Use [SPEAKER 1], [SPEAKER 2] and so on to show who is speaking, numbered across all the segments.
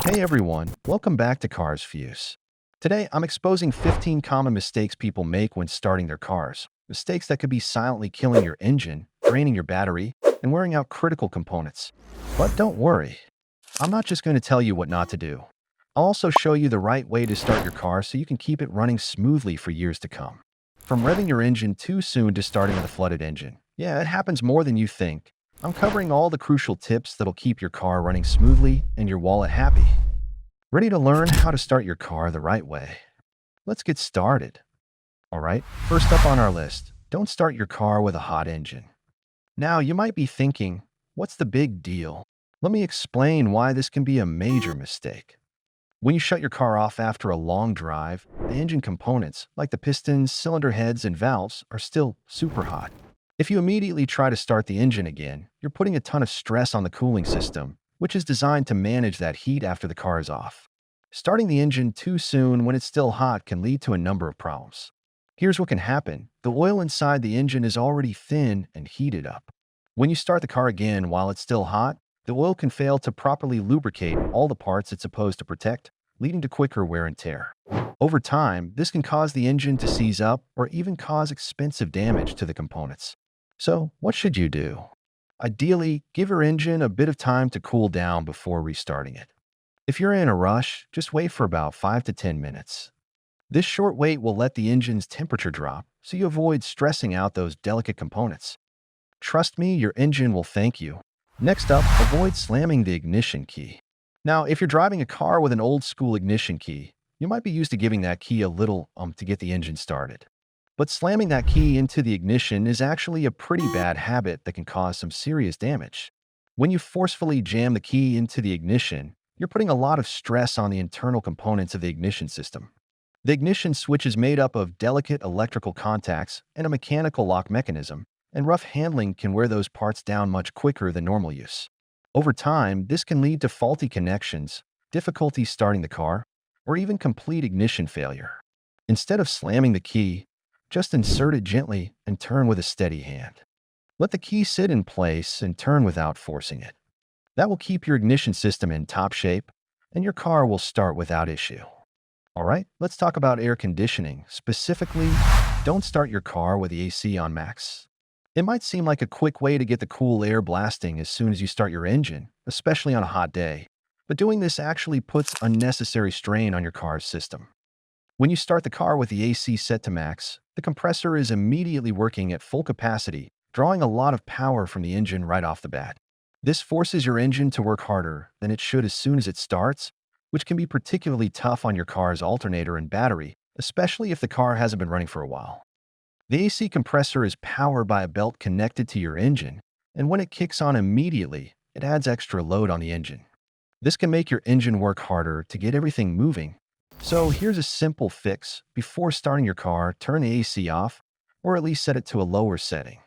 [SPEAKER 1] Hey everyone, welcome back to Cars Fuse. Today I'm exposing 15 common mistakes people make when starting their cars. Mistakes that could be silently killing your engine, draining your battery, and wearing out critical components. But don't worry, I'm not just going to tell you what not to do. I'll also show you the right way to start your car so you can keep it running smoothly for years to come. From revving your engine too soon to starting with a flooded engine. Yeah, it happens more than you think. I'm covering all the crucial tips that'll keep your car running smoothly and your wallet happy. Ready to learn how to start your car the right way? Let's get started. Alright, first up on our list, don't start your car with a hot engine. Now, you might be thinking, what's the big deal? Let me explain why this can be a major mistake. When you shut your car off after a long drive, the engine components, like the pistons, cylinder heads, and valves, are still super hot. If you immediately try to start the engine again, you're putting a ton of stress on the cooling system, which is designed to manage that heat after the car is off. Starting the engine too soon when it's still hot can lead to a number of problems. Here's what can happen. The oil inside the engine is already thin and heated up. When you start the car again while it's still hot, the oil can fail to properly lubricate all the parts it's supposed to protect, leading to quicker wear and tear. Over time, this can cause the engine to seize up or even cause expensive damage to the components. So, what should you do? Ideally, give your engine a bit of time to cool down before restarting it. If you're in a rush, just wait for about 5 to 10 minutes. This short wait will let the engine's temperature drop, so you avoid stressing out those delicate components. Trust me, your engine will thank you. Next up, avoid slamming the ignition key. Now, if you're driving a car with an old-school ignition key, you might be used to giving that key a little to get the engine started. But slamming that key into the ignition is actually a pretty bad habit that can cause some serious damage. When you forcefully jam the key into the ignition, you're putting a lot of stress on the internal components of the ignition system. The ignition switch is made up of delicate electrical contacts and a mechanical lock mechanism, and rough handling can wear those parts down much quicker than normal use. Over time, this can lead to faulty connections, difficulty starting the car, or even complete ignition failure. Instead of slamming the key, just insert it gently and turn with a steady hand. Let the key sit in place and turn without forcing it. That will keep your ignition system in top shape, and your car will start without issue. Alright, let's talk about air conditioning. Specifically, don't start your car with the AC on max. It might seem like a quick way to get the cool air blasting as soon as you start your engine, especially on a hot day, but doing this actually puts unnecessary strain on your car's system. When you start the car with the AC set to max, the compressor is immediately working at full capacity, drawing a lot of power from the engine right off the bat. This forces your engine to work harder than it should as soon as it starts, which can be particularly tough on your car's alternator and battery, especially if the car hasn't been running for a while. The AC compressor is powered by a belt connected to your engine, and when it kicks on immediately, it adds extra load on the engine. This can make your engine work harder to get everything moving. So here's a simple fix. Before starting your car, turn the AC off, or at least set it to a lower setting.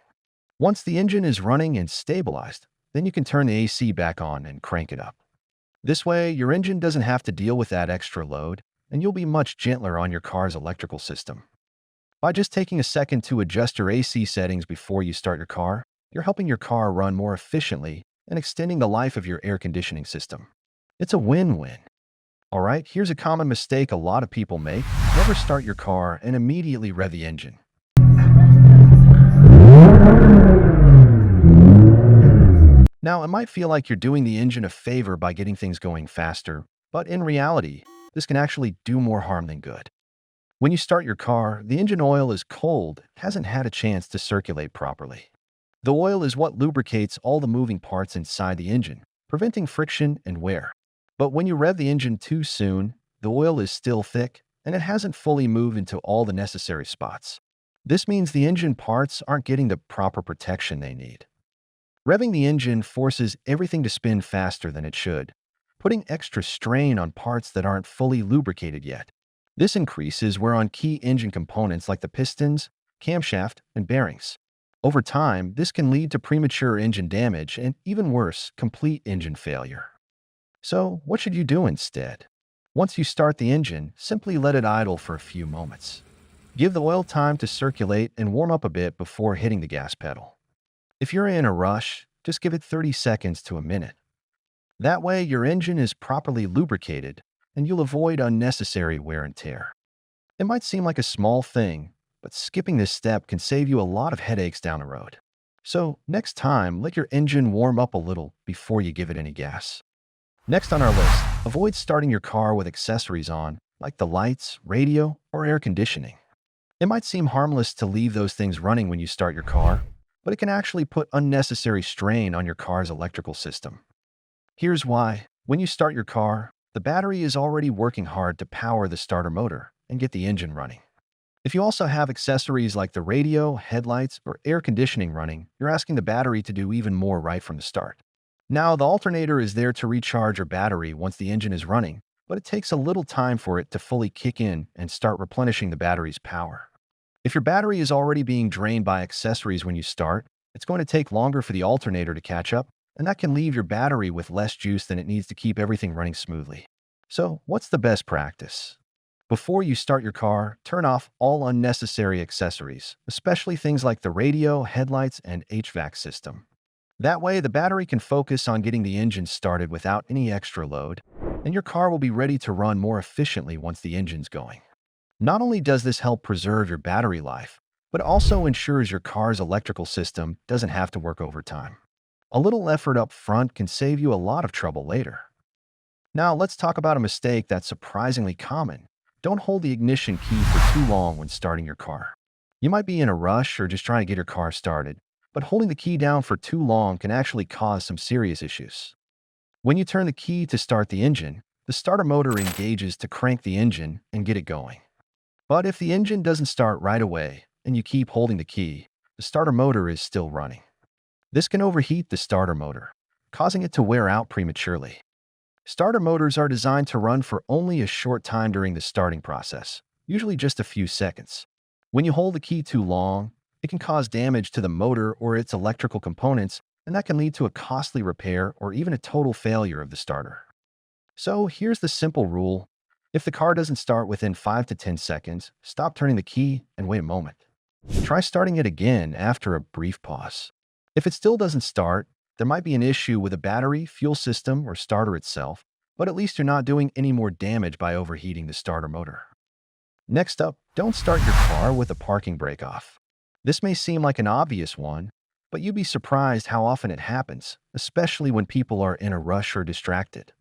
[SPEAKER 1] Once the engine is running and stabilized, then you can turn the AC back on and crank it up. This way, your engine doesn't have to deal with that extra load, and you'll be much gentler on your car's electrical system. By just taking a second to adjust your AC settings before you start your car, you're helping your car run more efficiently and extending the life of your air conditioning system. It's a win-win. Alright, here's a common mistake a lot of people make. Never start your car and immediately rev the engine. Now, it might feel like you're doing the engine a favor by getting things going faster, but in reality, this can actually do more harm than good. When you start your car, the engine oil is cold, hasn't had a chance to circulate properly. The oil is what lubricates all the moving parts inside the engine, preventing friction and wear. But when you rev the engine too soon, the oil is still thick, and it hasn't fully moved into all the necessary spots. This means the engine parts aren't getting the proper protection they need. Revving the engine forces everything to spin faster than it should, putting extra strain on parts that aren't fully lubricated yet. This increases wear on key engine components like the pistons, camshaft, and bearings. Over time, this can lead to premature engine damage and, even worse, complete engine failure. So, what should you do instead? Once you start the engine, simply let it idle for a few moments. Give the oil time to circulate and warm up a bit before hitting the gas pedal. If you're in a rush, just give it 30 seconds to a minute. That way, your engine is properly lubricated and you'll avoid unnecessary wear and tear. It might seem like a small thing, but skipping this step can save you a lot of headaches down the road. So, next time, let your engine warm up a little before you give it any gas. Next on our list, avoid starting your car with accessories on, like the lights, radio, or air conditioning. It might seem harmless to leave those things running when you start your car, but it can actually put unnecessary strain on your car's electrical system. Here's why. When you start your car, the battery is already working hard to power the starter motor and get the engine running. If you also have accessories like the radio, headlights, or air conditioning running, you're asking the battery to do even more right from the start. Now, the alternator is there to recharge your battery once the engine is running, but it takes a little time for it to fully kick in and start replenishing the battery's power. If your battery is already being drained by accessories when you start, it's going to take longer for the alternator to catch up, and that can leave your battery with less juice than it needs to keep everything running smoothly. So, what's the best practice? Before you start your car, turn off all unnecessary accessories, especially things like the radio, headlights, and HVAC system. That way, the battery can focus on getting the engine started without any extra load, and your car will be ready to run more efficiently once the engine's going. Not only does this help preserve your battery life, but also ensures your car's electrical system doesn't have to work overtime. A little effort up front can save you a lot of trouble later. Now, let's talk about a mistake that's surprisingly common. Don't hold the ignition key for too long when starting your car. You might be in a rush or just trying to get your car started, but holding the key down for too long can actually cause some serious issues. When you turn the key to start the engine, the starter motor engages to crank the engine and get it going. But if the engine doesn't start right away and you keep holding the key, the starter motor is still running. This can overheat the starter motor, causing it to wear out prematurely. Starter motors are designed to run for only a short time during the starting process, usually just a few seconds. When you hold the key too long, it can cause damage to the motor or its electrical components, and that can lead to a costly repair or even a total failure of the starter. So here's the simple rule. If the car doesn't start within 5 to 10 seconds, stop turning the key and wait a moment. Try starting it again after a brief pause. If it still doesn't start, there might be an issue with the battery, fuel system, or starter itself, but at least you're not doing any more damage by overheating the starter motor. Next up, don't start your car with a parking brake off. This may seem like an obvious one, but you'd be surprised how often it happens, especially when people are in a rush or distracted.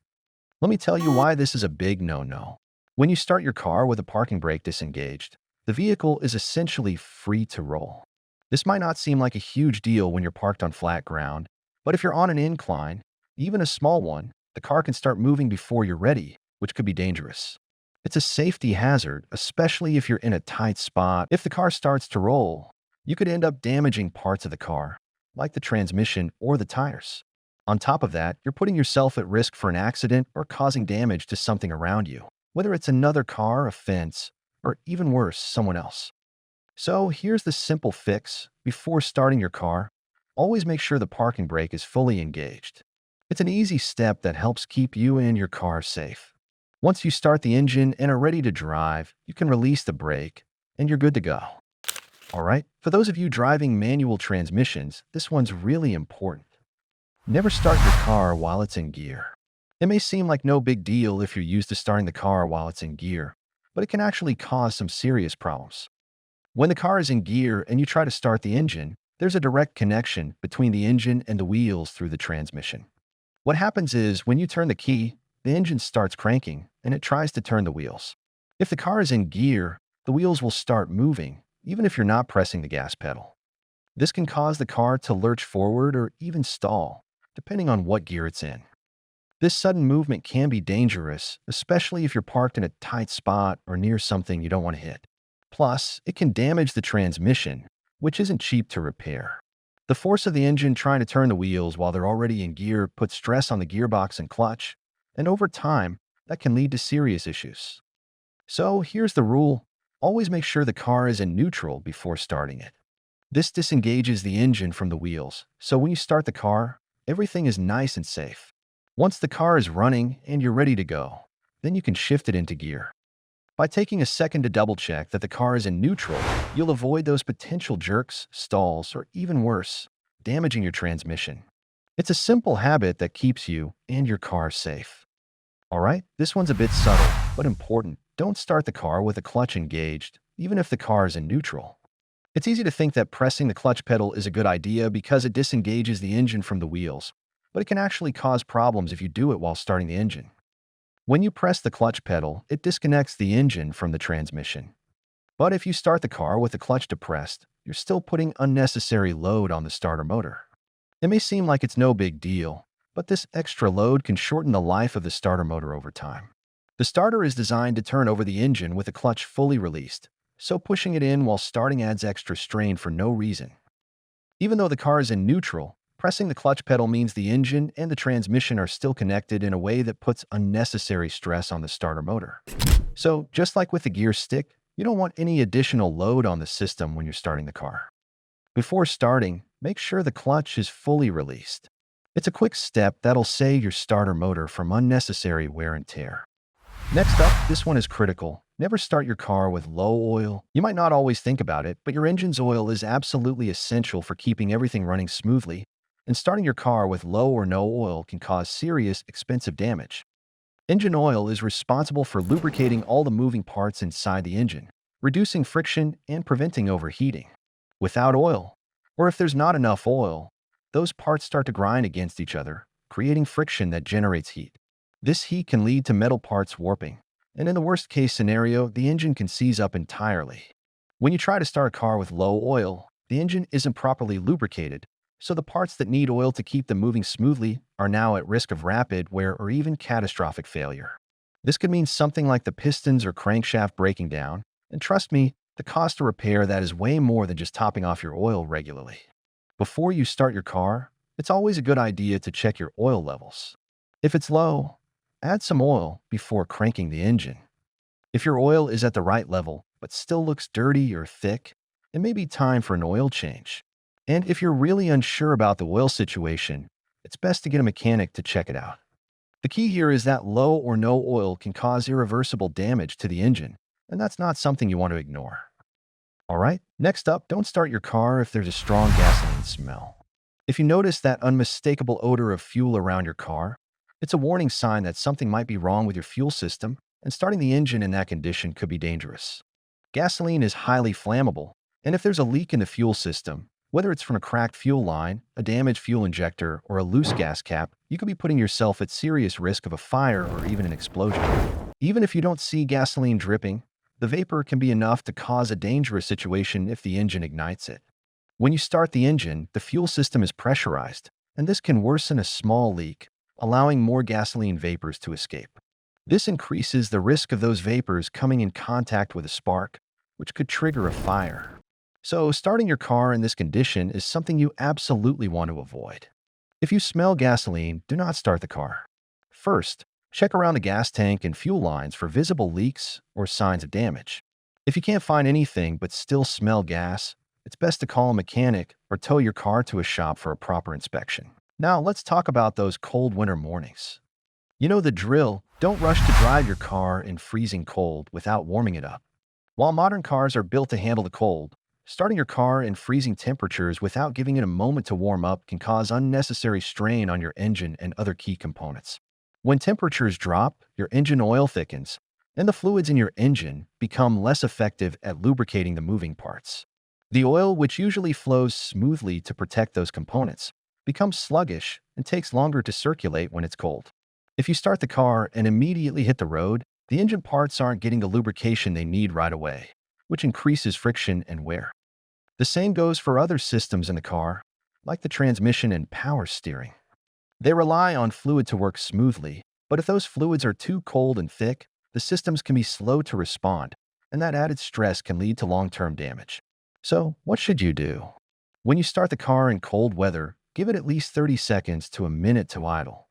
[SPEAKER 1] Let me tell you why this is a big no-no. When you start your car with a parking brake disengaged, the vehicle is essentially free to roll. This might not seem like a huge deal when you're parked on flat ground, but if you're on an incline, even a small one, the car can start moving before you're ready, which could be dangerous. It's a safety hazard, especially if you're in a tight spot. If the car starts to roll, you could end up damaging parts of the car, like the transmission or the tires. On top of that, you're putting yourself at risk for an accident or causing damage to something around you, whether it's another car, a fence, or even worse, someone else. So here's the simple fix. Before starting your car, always make sure the parking brake is fully engaged. It's an easy step that helps keep you and your car safe. Once you start the engine and are ready to drive, you can release the brake, and you're good to go. Alright, for those of you driving manual transmissions, this one's really important. Never start your car while it's in gear. It may seem like no big deal if you're used to starting the car while it's in gear, but it can actually cause some serious problems. When the car is in gear and you try to start the engine, there's a direct connection between the engine and the wheels through the transmission. What happens is, when you turn the key, the engine starts cranking and it tries to turn the wheels. If the car is in gear, the wheels will start moving, even if you're not pressing the gas pedal. This can cause the car to lurch forward or even stall, depending on what gear it's in. This sudden movement can be dangerous, especially if you're parked in a tight spot or near something you don't want to hit. Plus, it can damage the transmission, which isn't cheap to repair. The force of the engine trying to turn the wheels while they're already in gear puts stress on the gearbox and clutch, and over time, that can lead to serious issues. So here's the rule. Always make sure the car is in neutral before starting it. This disengages the engine from the wheels, so when you start the car, everything is nice and safe. Once the car is running and you're ready to go, then you can shift it into gear. By taking a second to double-check that the car is in neutral, you'll avoid those potential jerks, stalls, or even worse, damaging your transmission. It's a simple habit that keeps you and your car safe. All right, this one's a bit subtle, but important. Don't start the car with the clutch engaged, even if the car is in neutral. It's easy to think that pressing the clutch pedal is a good idea because it disengages the engine from the wheels, but it can actually cause problems if you do it while starting the engine. When you press the clutch pedal, it disconnects the engine from the transmission. But if you start the car with the clutch depressed, you're still putting unnecessary load on the starter motor. It may seem like it's no big deal, but this extra load can shorten the life of the starter motor over time. The starter is designed to turn over the engine with the clutch fully released, so pushing it in while starting adds extra strain for no reason. Even though the car is in neutral, pressing the clutch pedal means the engine and the transmission are still connected in a way that puts unnecessary stress on the starter motor. So, just like with the gear stick, you don't want any additional load on the system when you're starting the car. Before starting, make sure the clutch is fully released. It's a quick step that'll save your starter motor from unnecessary wear and tear. Next up, this one is critical. Never start your car with low oil. You might not always think about it, but your engine's oil is absolutely essential for keeping everything running smoothly, and starting your car with low or no oil can cause serious, expensive damage. Engine oil is responsible for lubricating all the moving parts inside the engine, reducing friction and preventing overheating. Without oil, or if there's not enough oil, those parts start to grind against each other, creating friction that generates heat. This heat can lead to metal parts warping, and in the worst-case scenario, the engine can seize up entirely. When you try to start a car with low oil, the engine isn't properly lubricated, so the parts that need oil to keep them moving smoothly are now at risk of rapid wear or even catastrophic failure. This could mean something like the pistons or crankshaft breaking down, and trust me, the cost to repair that is way more than just topping off your oil regularly. Before you start your car, it's always a good idea to check your oil levels. If it's low, add some oil before cranking the engine. If your oil is at the right level but still looks dirty or thick, it may be time for an oil change. And if you're really unsure about the oil situation, it's best to get a mechanic to check it out. The key here is that low or no oil can cause irreversible damage to the engine, and that's not something you want to ignore. All right, next up, don't start your car if there's a strong gasoline smell. If you notice that unmistakable odor of fuel around your car, it's a warning sign that something might be wrong with your fuel system, and starting the engine in that condition could be dangerous. Gasoline is highly flammable, and if there's a leak in the fuel system, whether it's from a cracked fuel line, a damaged fuel injector, or a loose gas cap, you could be putting yourself at serious risk of a fire or even an explosion. Even if you don't see gasoline dripping, the vapor can be enough to cause a dangerous situation if the engine ignites it. When you start the engine, the fuel system is pressurized, and this can worsen a small leak, allowing more gasoline vapors to escape. This increases the risk of those vapors coming in contact with a spark, which could trigger a fire. So, starting your car in this condition is something you absolutely want to avoid. If you smell gasoline, do not start the car. First, check around the gas tank and fuel lines for visible leaks or signs of damage. If you can't find anything but still smell gas, it's best to call a mechanic or tow your car to a shop for a proper inspection. Now, let's talk about those cold winter mornings. You know the drill. Don't rush to drive your car in freezing cold without warming it up. While modern cars are built to handle the cold, starting your car in freezing temperatures without giving it a moment to warm up can cause unnecessary strain on your engine and other key components. When temperatures drop, your engine oil thickens, and the fluids in your engine become less effective at lubricating the moving parts. The oil, which usually flows smoothly to protect those components, becomes sluggish and takes longer to circulate when it's cold. If you start the car and immediately hit the road, the engine parts aren't getting the lubrication they need right away, which increases friction and wear. The same goes for other systems in the car, like the transmission and power steering. They rely on fluid to work smoothly, but if those fluids are too cold and thick, the systems can be slow to respond, and that added stress can lead to long-term damage. So, what should you do? When you start the car in cold weather, give it at least 30 seconds to a minute to idle.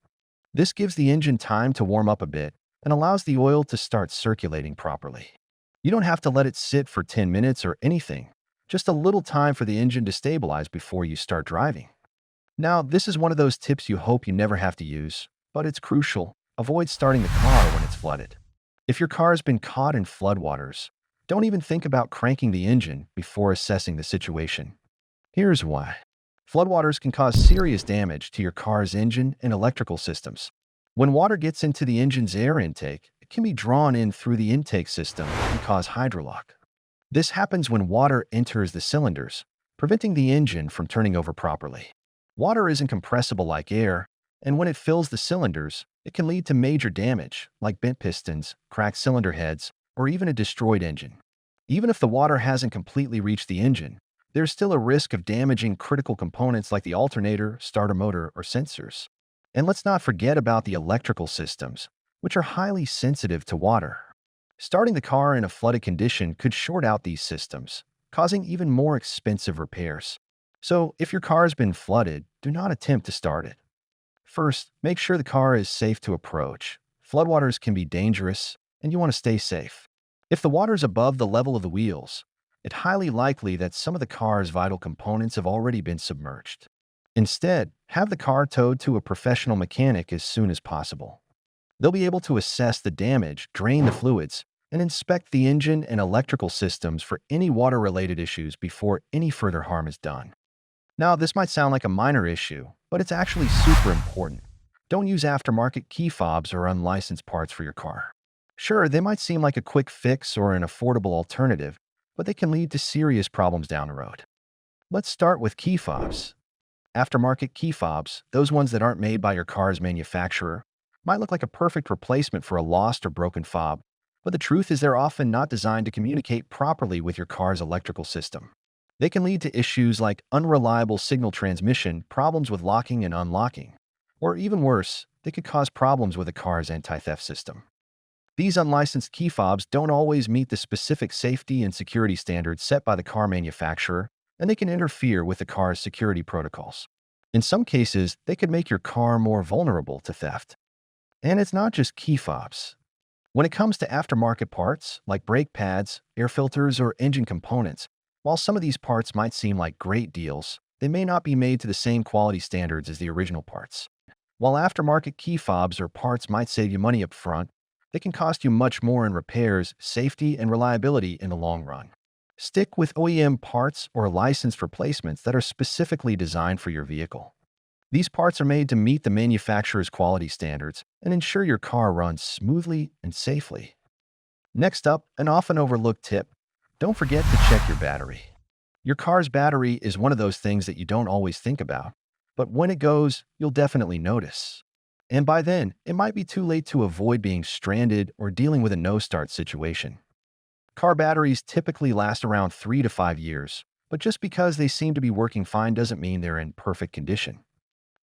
[SPEAKER 1] This gives the engine time to warm up a bit and allows the oil to start circulating properly. You don't have to let it sit for 10 minutes or anything, just a little time for the engine to stabilize before you start driving. Now, this is one of those tips you hope you never have to use, but it's crucial. Avoid starting the car when it's flooded. If your car has been caught in floodwaters, don't even think about cranking the engine before assessing the situation. Here's why. Floodwaters can cause serious damage to your car's engine and electrical systems. When water gets into the engine's air intake, it can be drawn in through the intake system and cause hydrolock. This happens when water enters the cylinders, preventing the engine from turning over properly. Water isn't compressible like air, and when it fills the cylinders, it can lead to major damage, like bent pistons, cracked cylinder heads, or even a destroyed engine. Even if the water hasn't completely reached the engine, there's still a risk of damaging critical components like the alternator, starter motor, or sensors. And let's not forget about the electrical systems, which are highly sensitive to water. Starting the car in a flooded condition could short out these systems, causing even more expensive repairs. So, if your car has been flooded, do not attempt to start it. First, make sure the car is safe to approach. Floodwaters can be dangerous, and you want to stay safe. If the water is above the level of the wheels, it's highly likely that some of the car's vital components have already been submerged. Instead, have the car towed to a professional mechanic as soon as possible. They'll be able to assess the damage, drain the fluids, and inspect the engine and electrical systems for any water-related issues before any further harm is done. Now, this might sound like a minor issue, but it's actually super important. Don't use aftermarket key fobs or unlicensed parts for your car. Sure, they might seem like a quick fix or an affordable alternative, but they can lead to serious problems down the road. Let's start with key fobs. Aftermarket key fobs, those ones that aren't made by your car's manufacturer, might look like a perfect replacement for a lost or broken fob, but the truth is they're often not designed to communicate properly with your car's electrical system. They can lead to issues like unreliable signal transmission, problems with locking and unlocking, or even worse, they could cause problems with a car's anti-theft system. These unlicensed key fobs don't always meet the specific safety and security standards set by the car manufacturer, and they can interfere with the car's security protocols. In some cases, they could make your car more vulnerable to theft. And it's not just key fobs. When it comes to aftermarket parts, like brake pads, air filters, or engine components, while some of these parts might seem like great deals, they may not be made to the same quality standards as the original parts. While aftermarket key fobs or parts might save you money up front, they can cost you much more in repairs, safety, and reliability in the long run. Stick with OEM parts or licensed replacements that are specifically designed for your vehicle. These parts are made to meet the manufacturer's quality standards and ensure your car runs smoothly and safely. Next up, an often overlooked tip: don't forget to check your battery. Your car's battery is one of those things that you don't always think about, but when it goes, you'll definitely notice. And by then, it might be too late to avoid being stranded or dealing with a no-start situation. Car batteries typically last around 3 to 5 years, but just because they seem to be working fine doesn't mean they're in perfect condition.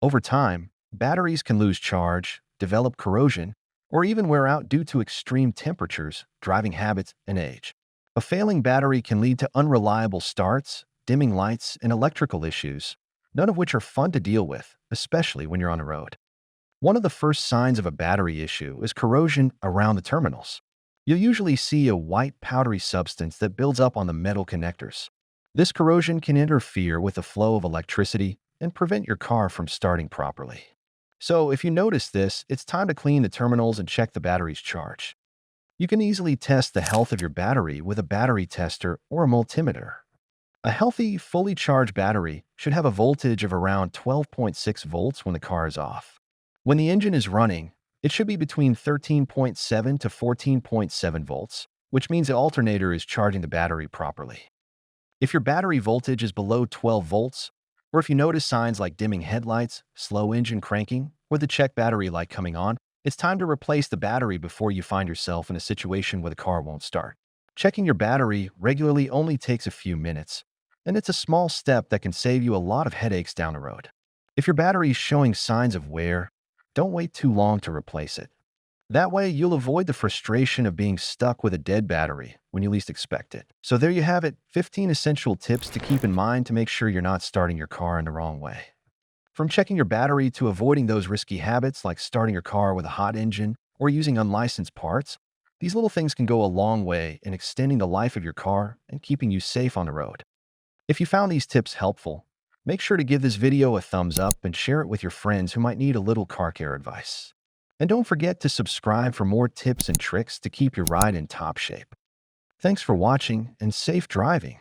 [SPEAKER 1] Over time, batteries can lose charge, develop corrosion, or even wear out due to extreme temperatures, driving habits, and age. A failing battery can lead to unreliable starts, dimming lights, and electrical issues, none of which are fun to deal with, especially when you're on the road. One of the first signs of a battery issue is corrosion around the terminals. You'll usually see a white powdery substance that builds up on the metal connectors. This corrosion can interfere with the flow of electricity and prevent your car from starting properly. So if you notice this, it's time to clean the terminals and check the battery's charge. You can easily test the health of your battery with a battery tester or a multimeter. A healthy, fully charged battery should have a voltage of around 12.6 volts when the car is off. When the engine is running, it should be between 13.7 to 14.7 volts, which means the alternator is charging the battery properly. If your battery voltage is below 12 volts, or if you notice signs like dimming headlights, slow engine cranking, or the check battery light coming on, it's time to replace the battery before you find yourself in a situation where the car won't start. Checking your battery regularly only takes a few minutes, and it's a small step that can save you a lot of headaches down the road. If your battery is showing signs of wear, don't wait too long to replace it. That way, you'll avoid the frustration of being stuck with a dead battery when you least expect it. So there you have it, 15 essential tips to keep in mind to make sure you're not starting your car in the wrong way. From checking your battery to avoiding those risky habits like starting your car with a hot engine or using unlicensed parts, these little things can go a long way in extending the life of your car and keeping you safe on the road. If you found these tips helpful, make sure to give this video a thumbs up and share it with your friends who might need a little car care advice. And don't forget to subscribe for more tips and tricks to keep your ride in top shape. Thanks for watching and safe driving.